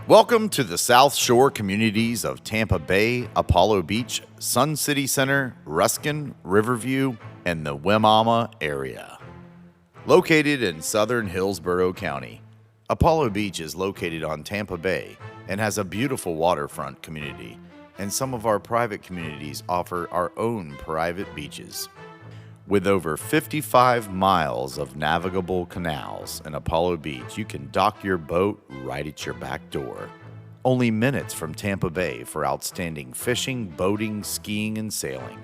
Welcome to the South Shore communities of Tampa Bay, Apollo Beach, Sun City Center, Ruskin Riverview, and the Wimauma area. Located in southern Hillsborough County, Apollo Beach is located on Tampa Bay and has a beautiful waterfront community, and some of our private communities offer our own private beaches. With over 55 miles of navigable canals in Apollo Beach, you can dock your boat right at your back door. Only minutes from Tampa Bay for outstanding fishing, boating, skiing, and sailing.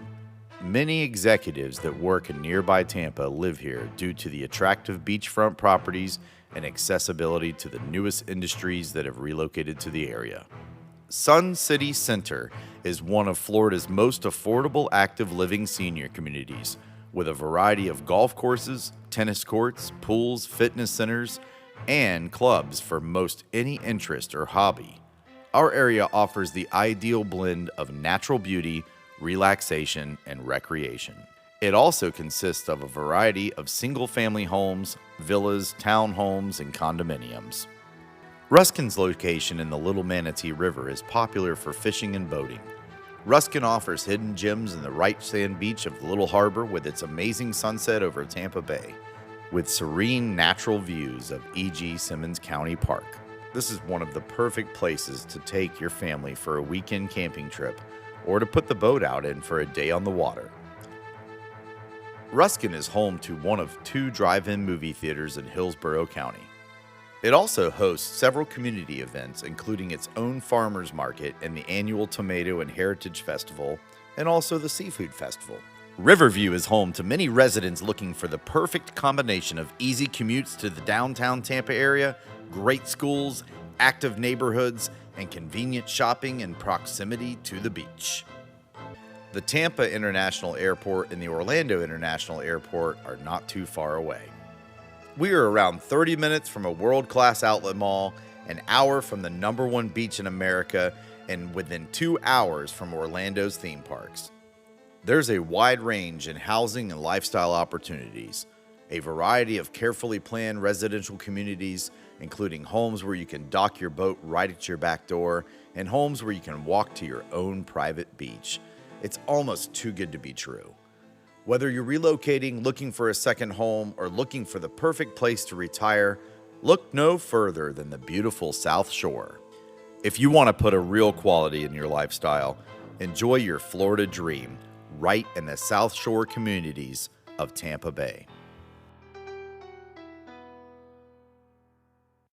Many executives that work in nearby Tampa live here due to the attractive beachfront properties and accessibility to the newest industries that have relocated to the area. Sun City Center is one of Florida's most affordable active living senior communities, with a variety of golf courses, tennis courts, pools, fitness centers, and clubs for most any interest or hobby. Our area offers the ideal blend of natural beauty, relaxation, and recreation. It also consists of a variety of single-family homes, villas, townhomes, and condominiums. Ruskin's location in the Little Manatee River is popular for fishing and boating. Ruskin offers hidden gems in the right sand beach of the Little Harbour with its amazing sunset over Tampa Bay, with serene natural views of E.G. Simmons County Park. This is one of the perfect places to take your family for a weekend camping trip or to put the boat out in for a day on the water. Ruskin is home to one of 2 drive-in movie theaters in Hillsborough County. It also hosts several community events, including its own farmers market and the annual Tomato and Heritage Festival, and also the Seafood Festival. Riverview is home to many residents looking for the perfect combination of easy commutes to the downtown Tampa area, great schools, active neighborhoods, and convenient shopping and proximity to the beach. The Tampa International Airport and the Orlando International Airport are not too far away. We are around 30 minutes from a world-class outlet mall, an hour from the #1 beach in America, and within 2 hours from Orlando's theme parks. There's a wide range in housing and lifestyle opportunities, a variety of carefully planned residential communities, including homes where you can dock your boat right at your back door, and homes where you can walk to your own private beach. It's almost too good to be true. Whether you're relocating, looking for a second home, or looking for the perfect place to retire, look no further than the beautiful South Shore. If you want to put a real quality in your lifestyle, enjoy your Florida dream right in the South Shore communities of Tampa Bay.